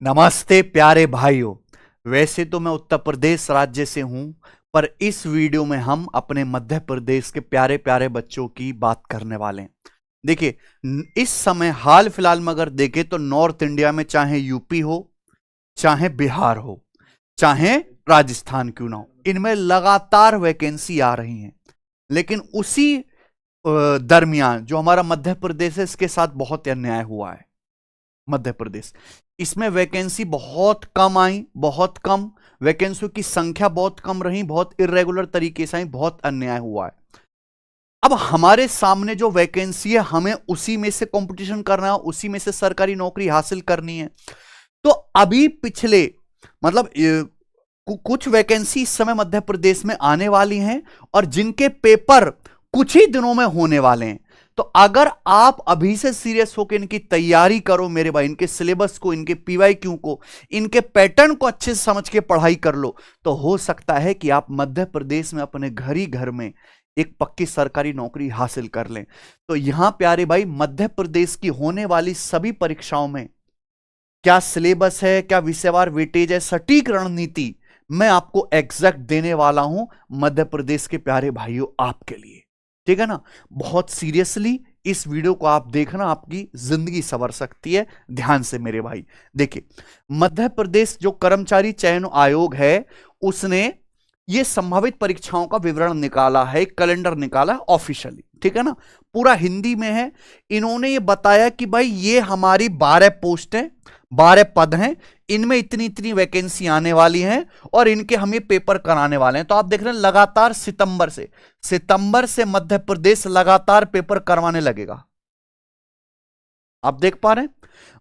नमस्ते प्यारे भाइयों। वैसे तो मैं उत्तर प्रदेश राज्य से हूं, पर इस वीडियो में हम अपने मध्य प्रदेश के प्यारे प्यारे बच्चों की बात करने वाले हैं। देखिए, इस समय हाल फिलहाल में अगर देखें तो नॉर्थ इंडिया में चाहे यूपी हो, चाहे बिहार हो, चाहे राजस्थान क्यों ना हो, इनमें लगातार वैकेंसी आ रही हैं। लेकिन उसी दरमियान जो हमारा मध्य प्रदेश है, इसके साथ बहुत अन्याय हुआ है। मध्य प्रदेश, इसमें वैकेंसी बहुत कम आई, बहुत कम वैकेंसियों की संख्या बहुत कम रही, बहुत इरेगुलर तरीके से आई, बहुत अन्याय हुआ है। अब हमारे सामने जो वैकेंसी है, हमें उसी में से कंपटीशन करना है, उसी में से सरकारी नौकरी हासिल करनी है। तो अभी पिछले मतलब कुछ वैकेंसी इस समय मध्य प्रदेश में आने वाली हैं और जिनके पेपर कुछ ही दिनों में होने वाले हैं। तो अगर आप अभी से सीरियस होकर इनकी तैयारी करो मेरे भाई, इनके सिलेबस को, इनके पीवाईक्यू को, इनके पैटर्न को अच्छे से समझ के पढ़ाई कर लो, तो हो सकता है कि आप मध्य प्रदेश में अपने घर ही घर में एक पक्की सरकारी नौकरी हासिल कर लें। तो यहां प्यारे भाई, मध्य प्रदेश की होने वाली सभी परीक्षाओं में क्या सिलेबस है, क्या विषयवार वेटेज है, सटीक रणनीति मैं आपको एग्जैक्ट देने वाला हूं मध्य प्रदेश के प्यारे भाइयों आपके लिए। ठीक है ना? बहुत सीरियसली इस वीडियो को आप देखना, आपकी जिंदगी संवर सकती है। ध्यान से मेरे भाई देखिए, मध्य प्रदेश जो कर्मचारी चयन आयोग है, उसने ये संभावित परीक्षाओं का विवरण निकाला है, कैलेंडर निकाला है ऑफिशियली। ठीक है ना? पूरा हिंदी में है। इन्होंने ये बताया कि भाई ये हमारी 12 पोस्ट है, 12 पद हैं, इनमें इतनी इतनी वैकेंसी आने वाली हैं और इनके हम ये पेपर कराने वाले हैं। तो आप देख रहे हैं लगातार सितंबर से मध्य प्रदेश लगातार पेपर करवाने लगेगा। आप देख पा रहे हैं?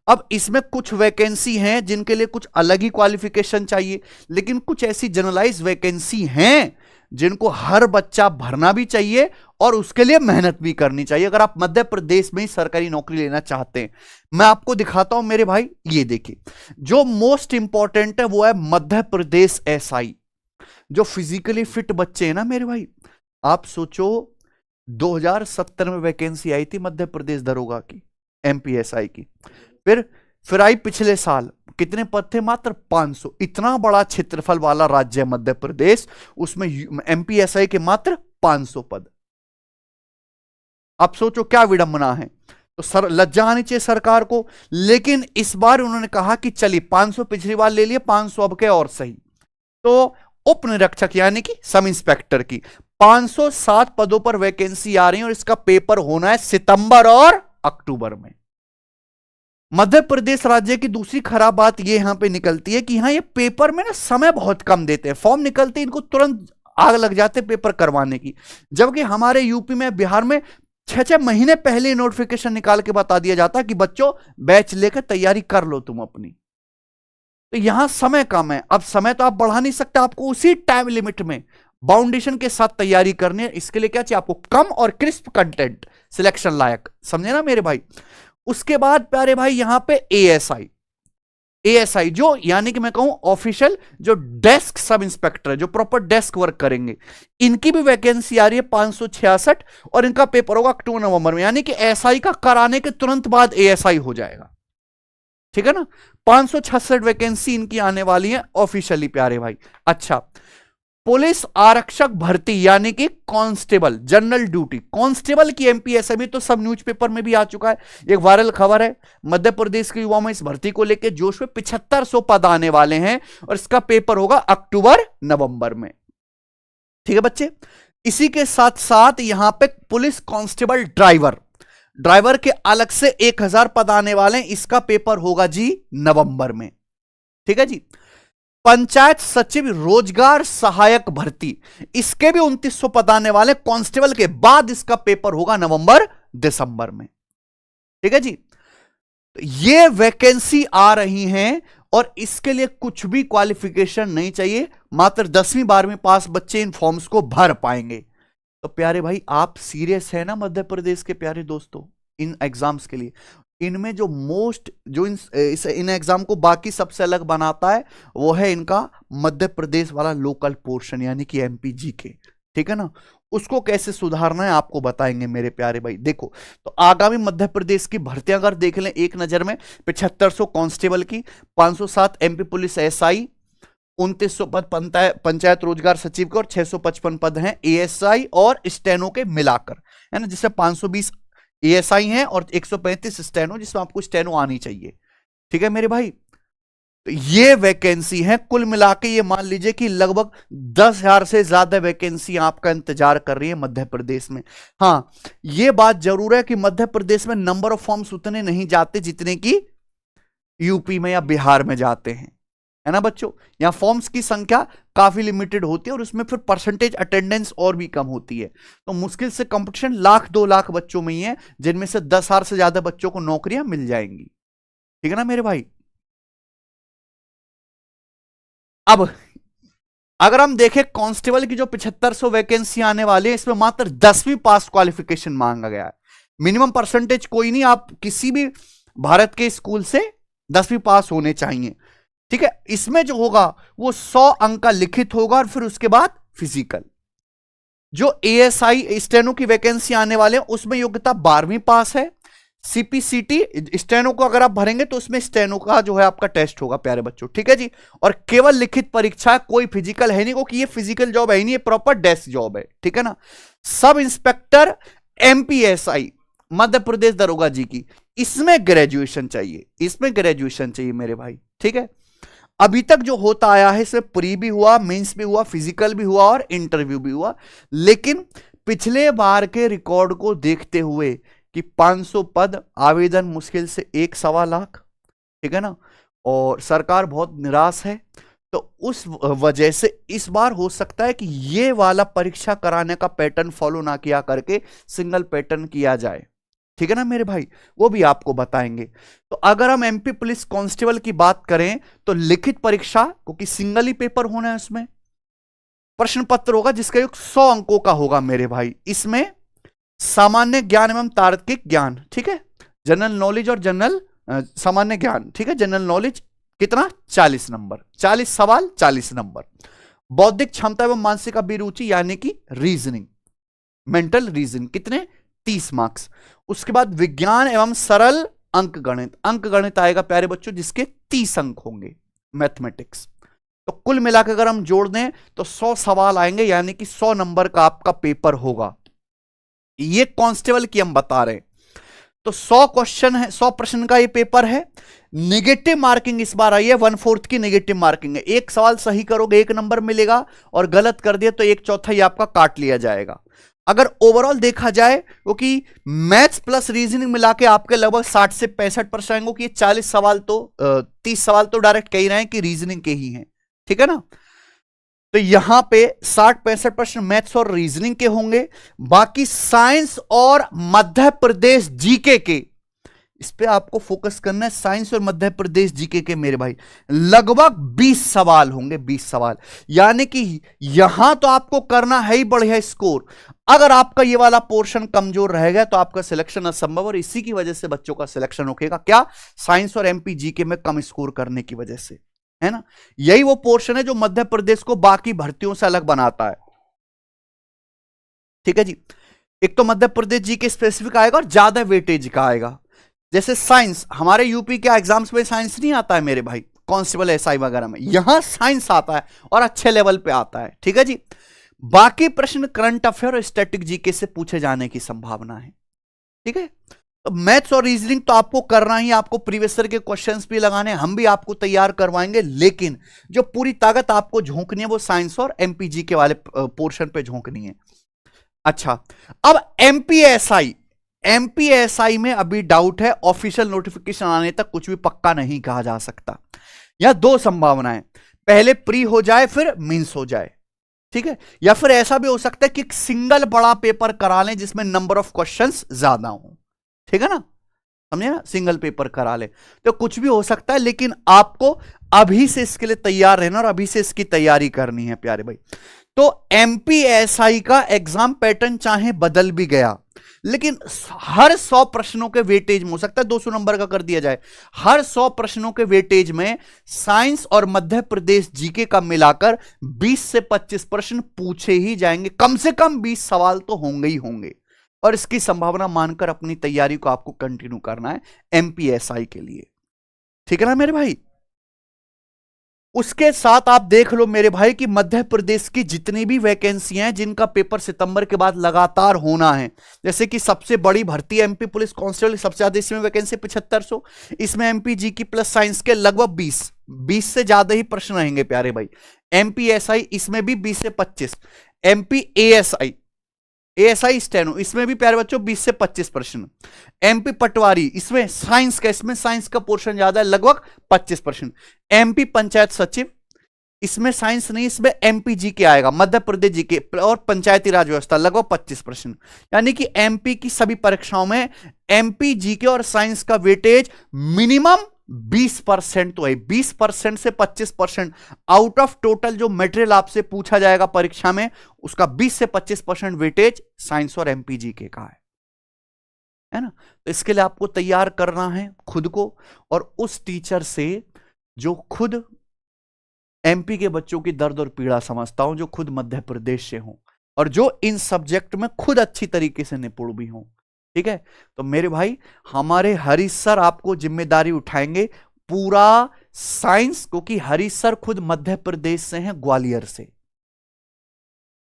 अब इसमें कुछ वैकेंसी हैं जिनके लिए कुछ अलग ही क्वालिफिकेशन चाहिए, लेकिन कुछ ऐसी जनरलाइज वैकेंसी हैं जिनको हर बच्चा भरना भी चाहिए और उसके लिए मेहनत भी करनी चाहिए, अगर आप मध्य प्रदेश में ही सरकारी नौकरी लेना चाहते हैं। मैं आपको दिखाता हूं मेरे भाई, ये देखिए, जो मोस्ट इंपॉर्टेंट है वो है मध्य प्रदेश एसआई। जो फिजिकली फिट बच्चे हैं ना मेरे भाई, आप सोचो 2070 में वैकेंसी आई थी मध्य प्रदेश दरोगा की, एमपीएसआई की। फिर आई पिछले साल, कितने पद थे? मात्र 500। इतना बड़ा क्षेत्रफल वाला राज्य है मध्य प्रदेश, उसमें एमपीएसआई के मात्र 500 पद। आप सोचो क्या विडंबना है। तो लज्जा आनी चाहिए सरकार को। लेकिन इस बार उन्होंने कहा कि चलिए 500 पिछली बार ले लिए, 500 अब के और सही। तो उप निरीक्षक यानी कि सब इंस्पेक्टर की 507 पदों पर वैकेंसी आ रही है और इसका पेपर होना है सितंबर और अक्टूबर में। मध्य प्रदेश राज्य की दूसरी खराब बात यह यहां पे निकलती है कि यहां ये पेपर में ना समय बहुत कम देते हैं। फॉर्म निकलते इनको तुरंत आग लग जाते पेपर करवाने की, जबकि हमारे यूपी में, बिहार में 6-6 महीने पहले नोटिफिकेशन निकाल के बता दिया जाता कि बच्चों बैच लेकर तैयारी कर लो तुम अपनी। तो यहां समय कम है। अब समय तो आप बढ़ा नहीं सकते, आपको उसी टाइम लिमिट में बाउंडेशन के साथ तैयारी करनी है। इसके लिए क्या चाहिए आपको? कम और क्रिस्प कंटेंट, सिलेक्शन लायक। समझे ना मेरे भाई? उसके बाद प्यारे भाई यहां पे एएसआई जो यानी कि मैं कहूं ऑफिशियल जो डेस्क सब इंस्पेक्टर है, जो प्रॉपर डेस्क वर्क करेंगे, इनकी भी वैकेंसी आ रही है 566 और इनका पेपर होगा अक्टूबर नवंबर में। यानी कि एसआई का कराने के तुरंत बाद एएसआई हो जाएगा। ठीक है ना? 566 वैकेंसी इनकी आने वाली है ऑफिशियली प्यारे भाई। अच्छा, पुलिस आरक्षक भर्ती यानी कि कांस्टेबल, जनरल ड्यूटी कांस्टेबल की एमपीएसआई भी तो सब न्यूज़पेपर में भी आ चुका है। एक वायरल खबर है, मध्य प्रदेश के युवाओं में इस भर्ती को लेकर जोश में 7500 पद आने वाले हैं और इसका पेपर होगा अक्टूबर नवंबर में। ठीक है बच्चे? इसी के साथ साथ यहां पे पुलिस कांस्टेबल ड्राइवर के अलग से 1000 पद आने वाले हैं, इसका पेपर होगा जी नवंबर में। ठीक है जी? पंचायत सचिव रोजगार सहायक भर्ती, इसके भी 2900 पद आने वाले कांस्टेबल के बाद, इसका पेपर होगा नवंबर दिसंबर में। ठीक है जी? ये वैकेंसी आ रही हैं और इसके लिए कुछ भी क्वालिफिकेशन नहीं चाहिए, मात्र 10वीं 12वीं पास बच्चे इन फॉर्म्स को भर पाएंगे। तो प्यारे भाई, आप सीरियस है ना मध्य प्रदेश के प्यारे दोस्तों इन एग्जाम्स के लिए? इनमें जो इन एग्जाम को बाकी सबसे अलग बनाता है वो है इनका मध्य प्रदेश वाला लोकल पोर्शन यानी कि एमपी जीके। ठीक है ना? उसको कैसे सुधारना है आपको बताएंगे मेरे प्यारे भाई। देखो, तो आगामी मध्य प्रदेश की भर्तियां अगर देख लें एक नजर में, 7500 कांस्टेबल की, 507 एमपी पुलिस एसआई, 2900 पद पंचायत रोजगार सचिव के, और 655 पद हैं एएसआई और स्टेनो के मिलाकर, है ना, जिससे 520 एएसआई हैं और 135 स्टेनो, जिसमें आपको स्टेनो आनी चाहिए। ठीक है मेरे भाई, तो ये वैकेंसी है कुल मिला के, ये मान लीजिए कि लगभग 10,000 से ज्यादा वैकेंसी आपका इंतजार कर रही है मध्य प्रदेश में। हां, ये बात जरूर है कि मध्य प्रदेश में नंबर ऑफ फॉर्म्स उतने नहीं जाते जितने की यूपी में या बिहार में जाते हैं, है ना बच्चों। यहां फॉर्म्स की संख्या काफी लिमिटेड होती है और उसमें फिर परसेंटेज अटेंडेंस और भी कम होती है, तो मुश्किल से कंपटीशन 1,00,000-2 लाख बच्चों में ही है, जिनमें से 10,000 से ज्यादा बच्चों को नौकरियां मिल जाएंगी। ठीक है ना मेरे भाई। अब अगर हम देखें कांस्टेबल की जो 7500 वैकेंसी आने वाली है, इसमें मात्र 10वीं पास क्वालिफिकेशन मांगा गया है। मिनिमम परसेंटेज कोई नहीं, आप किसी भी भारत के स्कूल से 10वीं पास होने चाहिए। ठीक है, इसमें जो होगा वो 100 अंक का लिखित होगा और फिर उसके बाद फिजिकल। जो एएसआई स्टेनो की वैकेंसी आने वाले हैं उसमें योग्यता 12वीं पास है। सीपीसीटी स्टेनो को अगर आप भरेंगे तो उसमें स्टेनो का जो है आपका टेस्ट होगा प्यारे बच्चों। ठीक है जी, और केवल लिखित परीक्षा, कोई फिजिकल है नहीं, क्योंकि ये फिजिकल जॉब है ही नहीं, ये प्रॉपर डेस्क जॉब है। ठीक है ना। Sub inspector MPSI Madhya Pradesh दरोगा जी की, इसमें ग्रेजुएशन चाहिए, इसमें ग्रेजुएशन चाहिए मेरे भाई। ठीक है, अभी तक जो होता आया है इसमें प्री भी हुआ, मेंस भी हुआ, फिजिकल भी हुआ और इंटरव्यू भी हुआ, लेकिन पिछले बार के रिकॉर्ड को देखते हुए कि 500 पद, आवेदन मुश्किल से 1-1.25 लाख, ठीक है ना, और सरकार बहुत निराश है, तो उस वजह से इस बार हो सकता है कि ये वाला परीक्षा कराने का पैटर्न फॉलो ना किया करके सिंगल पैटर्न किया जाए। ठीक है ना मेरे भाई, वो भी आपको बताएंगे। तो अगर हम एमपी पुलिस कांस्टेबल की बात करें तो लिखित परीक्षा, क्योंकि सिंगल ही पेपर होना है, उसमें प्रश्न पत्र होगा जिसका योग 100 अंकों का होगा मेरे भाई। इसमें सामान्य ज्ञान एवं तार्किक ज्ञान, ठीक है, जनरल नॉलेज और जनरल सामान्य ज्ञान, ठीक है, जनरल नॉलेज कितना 40 नंबर, 40 सवाल 40 नंबर। बौद्धिक क्षमता एवं मानसिक अभिरुचि यानी कि रीजनिंग, मेंटल रीजन कितने 30 मार्क्स। उसके बाद विज्ञान एवं सरल अंक गणित, अंक गणित आएगा प्यारे बच्चों जिसके 30 अंक होंगे, मैथमेटिक्स। तो कुल मिलाकर अगर हम जोड़ दें तो 100 सवाल आएंगे, यानी कि 100 नंबर का आपका पेपर होगा। ये कांस्टेबल की हम बता रहे हैं। तो 100 क्वेश्चन है, 100 प्रश्न का ये पेपर है। नेगेटिव मार्किंग इस बार आई है, 1/4 की नेगेटिव मार्किंग है। एक सवाल सही करोगे 1 नंबर मिलेगा और गलत कर दिया तो 1/4 आपका काट लिया जाएगा। अगर ओवरऑल देखा जाए, क्योंकि मैथ्स प्लस रीजनिंग मिला के आपके लगभग 60 से 65% आएंगे, कि 40 सवाल तो 30 सवाल तो डायरेक्ट कह रहे हैं कि रीजनिंग के ही हैं। ठीक है ना। तो यहां पे 60-65 प्रश्न मैथ्स और रीजनिंग के होंगे, बाकी साइंस और मध्य प्रदेश जीके के, इस पे आपको फोकस करना है। साइंस और मध्य प्रदेश जीके के मेरे भाई लगभग 20 सवाल होंगे, 20 सवाल, यानी कि यहां तो आपको करना है ही बढ़िया स्कोर। अगर आपका ये वाला पोर्शन कमजोर रहेगा तो आपका सिलेक्शन असंभव, और इसी की वजह से बच्चों का सिलेक्शन होगा क्या, साइंस और एमपी जीके में कम स्कोर करने की वजह से, है ना। यही वो पोर्शन है जो मध्य प्रदेश को बाकी भर्तियों से अलग बनाता है। ठीक है जी, एक तो मध्य प्रदेश जीके स्पेसिफिक आएगा और ज्यादा वेटेज का आएगा। जैसे साइंस, हमारे यूपी के एग्जाम्स में साइंस नहीं आता है मेरे भाई, कांस्टेबल एसआई वगैरह में, यहां साइंस आता है और अच्छे लेवल पे आता है। ठीक है जी, बाकी प्रश्न करंट अफेयर और स्टैटिक जीके से पूछे जाने की संभावना है। ठीक है, तो मैथ्स और रीजनिंग तो आपको करना ही, आपको प्रीवियस ईयर के क्वेश्चंस भी लगाने, हम भी आपको तैयार करवाएंगे, लेकिन जो पूरी ताकत आपको झोंकनी है वो साइंस और एमपीजी के वाले पोर्शन पे झोंकनी है। अच्छा, अब एमपीएसआई, एमपीएसआई में अभी डाउट है, ऑफिशियल नोटिफिकेशन आने तक कुछ भी पक्का नहीं कहा जा सकता। यह 2 संभावनाएं, पहले प्री हो जाए फिर मींस हो जाए, ठीक है, या फिर ऐसा भी हो सकता है कि एक सिंगल बड़ा पेपर करा लें जिसमें नंबर ऑफ क्वेश्चंस ज्यादा हो। ठीक है ना, समझे ना, सिंगल पेपर करा ले, तो कुछ भी हो सकता है, लेकिन आपको अभी से इसके लिए तैयार रहना और अभी से इसकी तैयारी करनी है प्यारे भाई। तो एमपीएसआई का एग्जाम पैटर्न चाहे बदल भी गया, लेकिन हर 100 प्रश्नों के वेटेज में, हो सकता है 200 नंबर का कर दिया जाए, हर 100 प्रश्नों के वेटेज में साइंस और मध्य प्रदेश जीके का मिलाकर 20 से 25 प्रश्न पूछे ही जाएंगे। कम से कम 20 सवाल तो होंगे ही होंगे, और इसकी संभावना मानकर अपनी तैयारी को आपको कंटिन्यू करना है एमपीएसआई के लिए। ठीक है ना मेरे भाई। उसके साथ आप देख लो मेरे भाई कि मध्य प्रदेश की जितनी भी वैकेंसियां हैं जिनका पेपर सितंबर के बाद लगातार होना है, जैसे कि सबसे बड़ी भर्ती एमपी पुलिस कांस्टेबल, सबसे ज्यादा इसमें वैकेंसी 7500, इसमें एमपी जीके प्लस साइंस के लगभग 20 से ज्यादा ही प्रश्न रहेंगे प्यारे भाई। एमपीएसआई इसमें भी 20 से 25, एमपी एएसआई स्टेनो इसमें भी प्यारे बच्चों 20 से 25 प्रश्न, एमपी पटवारी इसमें साइंस का पोर्शन ज्यादा है, लगभग 25 प्रश्न, एमपी पंचायत सचिव इसमें साइंस नहीं, इसमें एमपी जीके आएगा, मध्य प्रदेश जीके और पंचायती राज व्यवस्था, लगभग 25 प्रश्न। यानी कि एमपी की सभी परीक्षाओं में एमपी जीके और साइंस का वेटेज मिनिमम 20% तो है। 20% से 25% आउट ऑफ टोटल जो मटेरियल आपसे पूछा जाएगा परीक्षा में, उसका 20 से 25% वेटेज साइंस और एमपी के का है ना। तो इसके लिए आपको तैयार करना है खुद को, और उस टीचर से जो खुद एमपी के बच्चों की दर्द और पीड़ा समझता हूं, जो खुद मध्य प्रदेश से हो और जो इन सब्जेक्ट में खुद अच्छी तरीके से निपुण भी हो। ठीक है, तो मेरे भाई हमारे हरीश सर आपको जिम्मेदारी उठाएंगे पूरा साइंस, क्योंकि हरीश सर खुद मध्य प्रदेश से हैं, ग्वालियर से,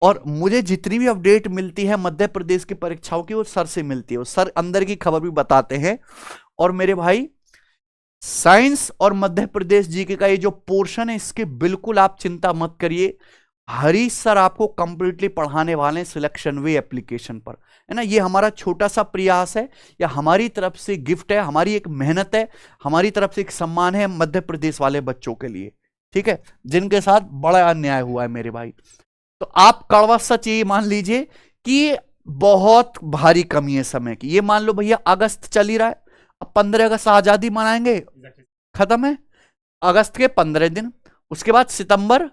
और मुझे जितनी भी अपडेट मिलती है मध्य प्रदेश की परीक्षाओं की वो सर से मिलती है, वो सर अंदर की खबर भी बताते हैं। और मेरे भाई साइंस और मध्य प्रदेश जीके का ये जो पोर्शन है इसके बिल्कुल आप चिंता मत करिए, हरीश सर आपको कंप्लीटली पढ़ाने वाले हैं सिलेक्शन वे एप्लीकेशन पर, है ना। ये हमारा छोटा सा प्रयास है, या हमारी तरफ से गिफ्ट है, हमारी एक मेहनत है, हमारी तरफ से एक सम्मान है मध्य प्रदेश वाले बच्चों के लिए, ठीक है, जिनके साथ बड़ा अन्याय हुआ है मेरे भाई। तो आप कड़वा सच ये मान लीजिए कि बहुत भारी कमी है समय की। ये मान लो भैया अगस्त चल ही रहा है, अब 15 अगस्त आजादी मनाएंगे, खत्म है अगस्त के 15 दिन, उसके बाद सितंबर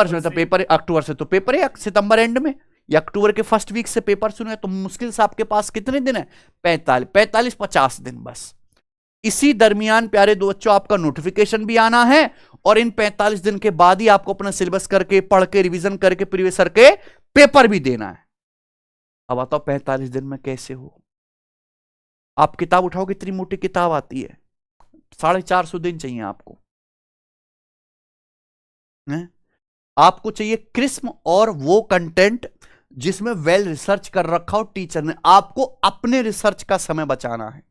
से तो पेपर, अक्टूबर से तो पेपर है, सितंबर एंड में या अक्टूबर के फर्स्ट वीक से पेपर सुने, तो मुश्किल से आपके पास कितने दिन है, 45-50 दिन बस। इसी दरमियान प्यारे दो बच्चों आपका नोटिफिकेशन भी आना है, और इन 45 दिन के बाद ही आपको अपना सिलेबस करके, पढ़ के, रिवीजन करके, प्रीवियस करके पेपर भी देना है। अब बताओ 45 दिन में कैसे हो। आप किताब उठाओ, कितनी मोटी किताब आती है, 450 दिन चाहिए आपको, है? आपको चाहिए क्रिस्प और वो कंटेंट जिसमें वेल रिसर्च कर रखा हो टीचर ने, आपको अपने रिसर्च का समय बचाना है,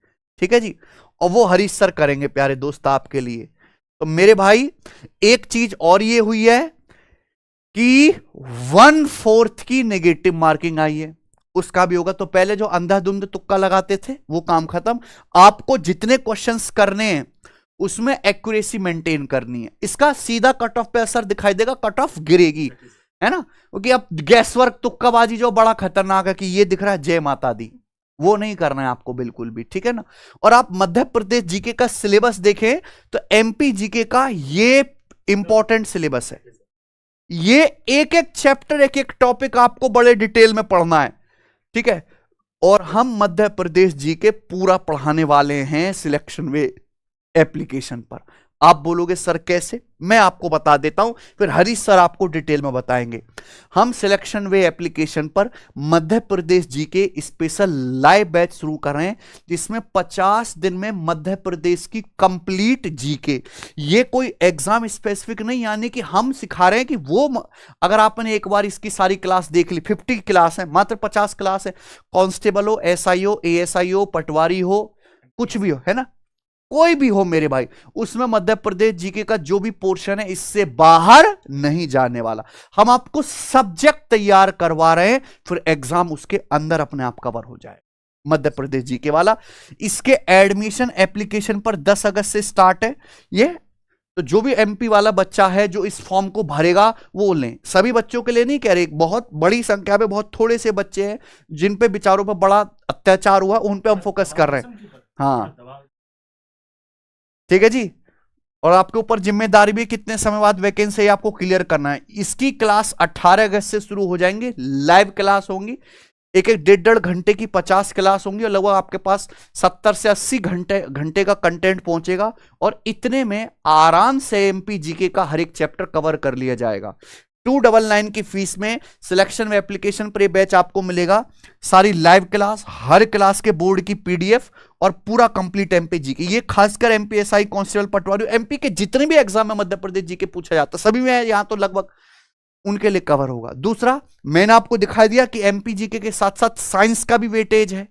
ठीक है जी, और वो हरीश सर करेंगे प्यारे दोस्त आपके लिए। तो मेरे भाई एक चीज और ये हुई है कि 1/4 की नेगेटिव मार्किंग आई है, उसका भी होगा। तो पहले जो अंधाधुंध तुक्का लगाते थे वो काम खत्म, आपको जितने क्वेश्चंस करने हैं उसमें एक्यूरेसी मेंटेन करनी है। इसका सीधा कट ऑफ पे असर दिखाई देगा, कट ऑफ गिरेगी, है ना, क्योंकि अब गैसवर्क तुक्काबाजी जो बड़ा खतरनाक है कि ये दिख रहा है जय माता दी, वो नहीं करना है आपको बिल्कुल भी, ठीक है ना। और आप मध्य प्रदेश जीके का सिलेबस देखें तो एमपी जीके का ये इंपॉर्टेंट सिलेबस है, ये एक एक चैप्टर, एक एक टॉपिक आपको बड़े डिटेल में पढ़ना है, ठीक है। और हम मध्य प्रदेश जीके पूरा पढ़ाने वाले हैं सिलेक्शन वे एप्लीकेशन पर। आप बोलोगे सर कैसे, मैं आपको बता देता हूं, फिर हरीश सर आपको डिटेल में बताएंगे। हम सिलेक्शन वे एप्लीकेशन पर Madhya Pradesh GK special live batch शुरू कर रहे हैं, जिसमें 50 दिन में मध्य प्रदेश की कंप्लीट जीके, ये कोई एग्जाम स्पेसिफिक नहीं, यानी कि हम सिखा रहे हैं कि वो अगर आपने एक बार इसकी सारी क्लास देख ली, 50 क्लास है, मात्र 50 क्लास है, कांस्टेबल हो, एसआई हो, एएसआई हो, पटवारी हो, कुछ भी हो, है ना, कोई भी हो मेरे भाई, उसमें मध्य प्रदेश जीके का जो भी पोर्शन है इससे बाहर नहीं जाने वाला। हम आपको सब्जेक्ट तैयार करवा रहे हैं, फिर एग्जाम उसके अंदर अपने आप कवर हो जाए मध्य प्रदेश जीके वाला। इसके एडमिशन एप्लीकेशन पर 10 अगस्त से स्टार्ट है ये, तो जो भी एमपी वाला बच्चा है जो इस फॉर्म को भरेगा वो लें। सभी बच्चों के लिए नहीं कह रहे, बहुत बड़ी संख्या में बहुत थोड़े से बच्चे हैं जिन पे बेचारों पर बड़ा अत्याचार हुआ, उन पे हम फोकस कर रहे हैं। हाँ ठीक है जी, और आपके ऊपर जिम्मेदारी भी कितने समय बाद वैकेंसी आपको क्लियर करना है। इसकी क्लास 18 अगस्त से शुरू हो जाएंगे, लाइव क्लास होंगी, एक एक 1.5 घंटे की 50 क्लास होंगी और लगभग आपके पास 70 से 80 घंटे का कंटेंट पहुंचेगा और इतने में आराम से एमपी जीके का हर एक चैप्टर कवर कर लिया जाएगा। 299 की फीस में सिलेक्शन व एप्लीकेशन पर ये बैच आपको मिलेगा। सारी लाइव क्लास, हर क्लास के बोर्ड की पीडीएफ और पूरा कंप्लीट एमपी जीके। ये खासकर एमपीएसआई, कांस्टेबल, पटवारी, एमपी के जितने भी एग्जाम में मध्य प्रदेश जीके पूछा जाता है सभी में यहां तो लगभग उनके लिए कवर होगा। दूसरा, मैंने आपको दिखाई दिया कि एमपी जीके के साथ साथ साइंस का भी वेटेज है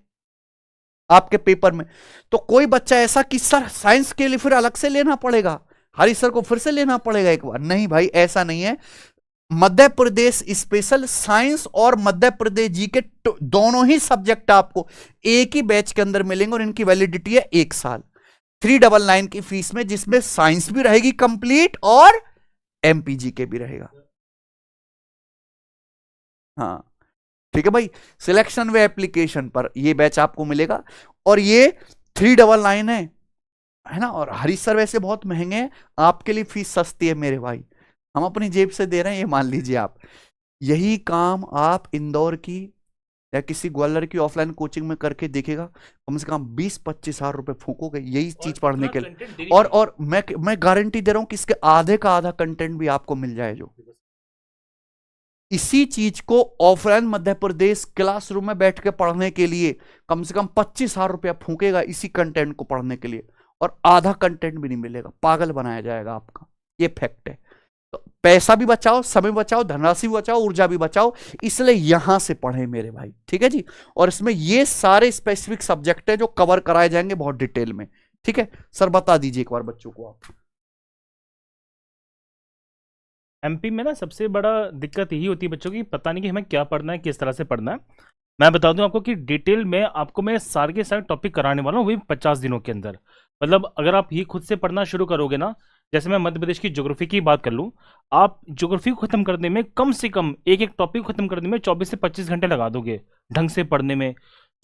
आपके पेपर में। तो कोई बच्चा ऐसा कि सर साइंस के लिए फिर अलग से लेना पड़ेगा, हरी सर को फिर से लेना पड़ेगा एक बार, नहीं भाई ऐसा नहीं है। मध्य प्रदेश स्पेशल साइंस और मध्य प्रदेश जीके दोनों ही सब्जेक्ट आपको एक ही बैच के अंदर मिलेंगे और इनकी वैलिडिटी है 1 साल। 399 की फीस में, जिसमें साइंस भी रहेगी कंप्लीट और एमपी जीके भी रहेगा। हाँ ठीक है भाई, सिलेक्शन व एप्लीकेशन पर ये बैच आपको मिलेगा और ये 399 है ना। और हरीश सर वैसे बहुत महंगे हैं, आपके लिए फीस सस्ती है मेरे भाई, हम अपनी जेब से दे रहे हैं, ये मान लीजिए आप। यही काम आप इंदौर की या किसी ग्वालियर की ऑफलाइन कोचिंग में करके देखेगा, कम से कम 20-25 हजार रुपए फूकोगे यही चीज पढ़ने के लिए। और मैं गारंटी दे रहा हूं कि इसके आधे का आधा कंटेंट भी आपको मिल जाए। जो इसी चीज को ऑफलाइन मध्य प्रदेश क्लासरूम में बैठ के पढ़ने के लिए कम से कम 25 हजार रुपया फूकेगा इसी कंटेंट को पढ़ने के लिए, और आधा कंटेंट भी नहीं मिलेगा, पागल बनाया जाएगा आपका। ये फैक्ट है। तो पैसा भी बचाओ, समय बचाओ, धनराशि भी बचाओ, ऊर्जा भी बचाओ, इसलिए यहां से पढ़ें मेरे भाई, ठीक है जी। और इसमें ये सारे स्पेसिफिक सब्जेक्ट है जो कवर कराए जाएंगे बहुत डिटेल में, ठीक है। सर बता दीजिए एक बार बच्चों को आप। एमपी में ना सबसे बड़ा दिक्कत यही होती है बच्चों की, पता नहीं कि हमें क्या पढ़ना है, किस तरह से पढ़ना है। मैं बता दूं आपको कि डिटेल में आपको मैं सारे के सारे टॉपिक कराने वाला हूँ, वही 50 दिनों के अंदर। मतलब अगर आप ये खुद से पढ़ना शुरू करोगे ना, जैसे मैं मध्य प्रदेश की ज्योग्राफी की बात कर लूँ, आप ज्योग्राफी को खत्म करने में कम से कम एक टॉपिक खत्म करने में 24 से 25 घंटे लगा दोगे ढंग से पढ़ने में।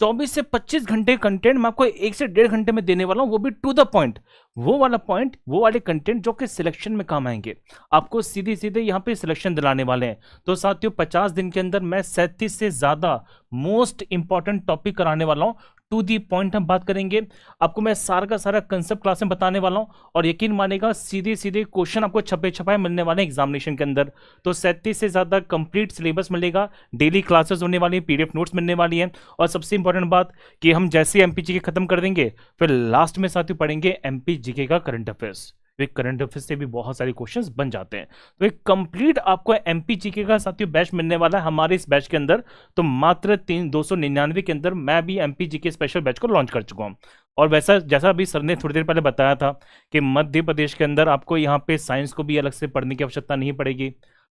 24 से 25 घंटे कंटेंट मैं आपको 1 से 1.5 घंटे में देने वाला हूँ, वो भी टू द पॉइंट। वो वाले कंटेंट जो कि सिलेक्शन में काम आएंगे, आपको सीधे सीधे यहाँ पे सिलेक्शन दिलाने वाले हैं। तो साथियों 50 दिन के अंदर मैं 37 से ज्यादा मोस्ट इंपॉर्टेंट टॉपिक कराने वाला हूँ। टू दी पॉइंट हम बात करेंगे, आपको मैं सारा का सारा कंसेप्ट क्लास में बताने वाला हूँ, और यकीन मानेगा सीधे सीधे क्वेश्चन आपको छपे छपाए मिलने वाले एग्जामिनेशन के अंदर। तो 37 से ज्यादा कंप्लीट सिलेबस मिलेगा, डेली क्लासेस होने वाली है, पीडीएफ नोट्स मिलने वाली है, और सबसे इंपॉर्टेंट बात कि हम जैसे एमपी जीके खत्म कर देंगे फिर लास्ट में साथियों पढ़ेंगे एमपी जीके का करंट अफेयर्स। करंट अफेयर्स से भी बहुत सारे क्वेश्चंस बन जाते हैं। तो एक कंप्लीट आपको एमपी जीके का साथियों बैच मिलने वाला है हमारे इस बैच के अंदर। तो मात्र 299 के अंदर मैं भी एमपी जीके स्पेशल बैच को लॉन्च कर चुका हूं। और वैसा जैसा अभी सर ने थोड़ी देर पहले बताया था कि मध्य प्रदेश के अंदर आपको यहाँ पे साइंस को भी अलग से पढ़ने की आवश्यकता नहीं पड़ेगी,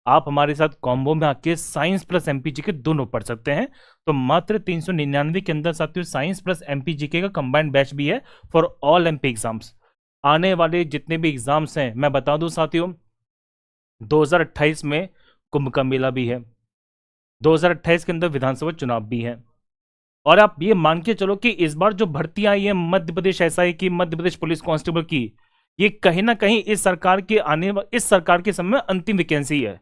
आप हमारे साथ कॉम्बो में आके साइंस प्लस एमपी जीके दोनों पढ़ सकते हैं। तो मात्र 399 के अंदर साथियों साइंस प्लस एमपी जीके का कंबाइंड बैच भी है फॉर ऑल एमपी एग्जाम्स। आने वाले जितने भी एग्जाम्स हैं मैं बता दूं साथियों, 2028 में कुंभ का मेला भी है, 2028 के अंदर विधानसभा चुनाव भी है, और आप ये मान के चलो कि इस बार जो भर्ती आई है मध्य प्रदेश एसआई की, मध्य प्रदेश पुलिस कांस्टेबल की, ये कहीं ना कहीं इस सरकार के समय में अंतिम वैकेंसी है।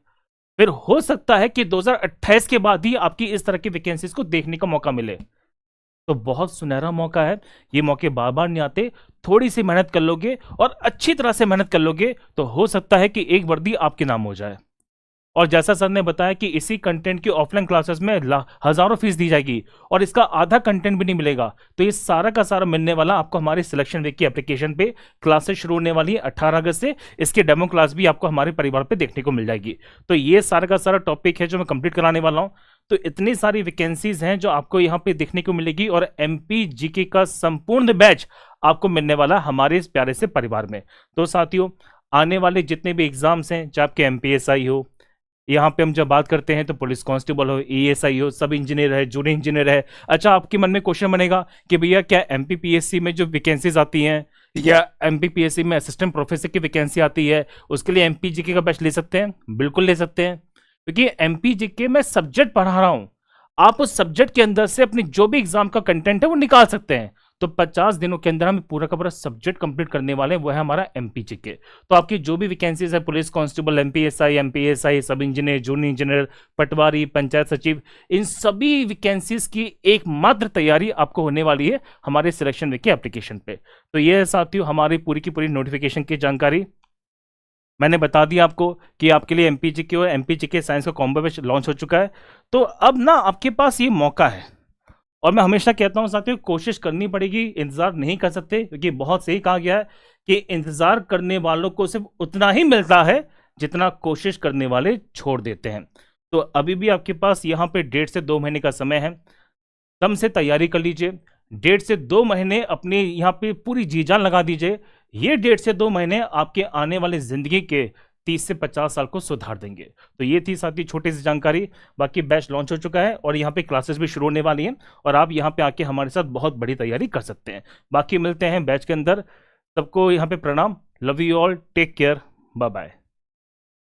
फिर हो सकता है कि 2028 के बाद ही आपकी इस तरह की वैकेंसीज को देखने का मौका मिले। तो बहुत सुनहरा मौका है, ये मौके बार बार नहीं आते। थोड़ी सी मेहनत कर लोगे और अच्छी तरह से मेहनत कर लोगे तो हो सकता है कि एक वर्दी आपके नाम हो जाए। और जैसा सर ने बताया कि इसी कंटेंट की ऑफलाइन क्लासेस में हजारों फीस दी जाएगी और इसका आधा कंटेंट भी नहीं मिलेगा। तो ये सारा का सारा मिलने वाला आपको हमारी सिलेक्शन वीक की एप्लीकेशन पे। क्लासेस शुरू होने वाली है 18 अगस्त से, इसकी डेमो क्लास भी आपको हमारे परिवार पे देखने को मिल जाएगी। तो ये सारा का सारा टॉपिक है जो मैं कंप्लीट कराने वाला हूँ। तो इतनी सारी वैकेंसीज हैं जो आपको यहाँ पे देखने को मिलेगी, और एमपी जीके का संपूर्ण बैच आपको मिलने वाला हमारे इस प्यारे से परिवार में। तो साथियों आने वाले जितने भी एग्जाम्स हैं, चाहे आपके एमपीएसआई हो, यहाँ पे हम जब बात करते हैं तो पुलिस कांस्टेबल हो, एएसआई हो, सब इंजीनियर है, जूनियर इंजीनियर है। अच्छा आपके मन में क्वेश्चन बनेगा कि भैया क्या एमपीपीएससी में जो वैकेंसीज आती हैं या एमपीपीएससी में असिस्टेंट प्रोफेसर की वैकेंसी आती है उसके लिए एमपी जीके का बैच ले सकते हैं? बिल्कुल ले सकते हैं, क्योंकि एमपी जीके में सब्जेक्ट पढ़ा रहा हूं। आप उस सब्जेक्ट के अंदर से अपनी जो भी एग्जाम का कंटेंट है वो निकाल सकते हैं। तो 50 दिनों के अंदर हम पूरा का पूरा सब्जेक्ट कंप्लीट करने वाले हैं, वो है हमारा एमपीजीके। तो आपकी जो भी वैकेंसीज है, पुलिस कांस्टेबल, एमपीएसआई, सब इंजीनियर, जूनियर इंजीनियर, पटवारी, पंचायत सचिव, इन सभी वैकेंसीज की एकमात्र तैयारी आपको होने वाली है हमारे सिलेक्शन वीक के एप्लीकेशन पे। तो ये है साथियों हमारी पूरी की पूरी नोटिफिकेशन की जानकारी। मैंने बता दिया आपको कि आपके लिए एमपीजीके और एमपीजीके साइंस का कॉम्बो बैच लॉन्च हो चुका है। तो अब ना आपके पास ये मौका है, और मैं हमेशा कहता हूं साथियों कोशिश करनी पड़ेगी, इंतजार नहीं कर सकते, क्योंकि बहुत सही कहा गया है कि इंतजार करने वालों को सिर्फ उतना ही मिलता है जितना कोशिश करने वाले छोड़ देते हैं। तो अभी भी आपके पास यहाँ पे 1.5 से 2 महीने का समय है, दम से तैयारी कर लीजिए। 1.5 से 2 महीने अपने यहाँ पे पूरी जी जान लगा दीजिए। ये 1.5 से 2 महीने आपके आने वाले जिंदगी के 30 से 50 साल को सुधार देंगे। तो ये थी साथी छोटी सी जानकारी। बाकी बैच लॉन्च हो चुका है और यहाँ पे क्लासेस भी शुरू होने वाली हैं, और आप यहाँ पे आके हमारे साथ बहुत बड़ी तैयारी कर सकते हैं। बाकी मिलते हैं बैच के अंदर। सबको यहाँ पे प्रणाम, love you all, take care, bye bye.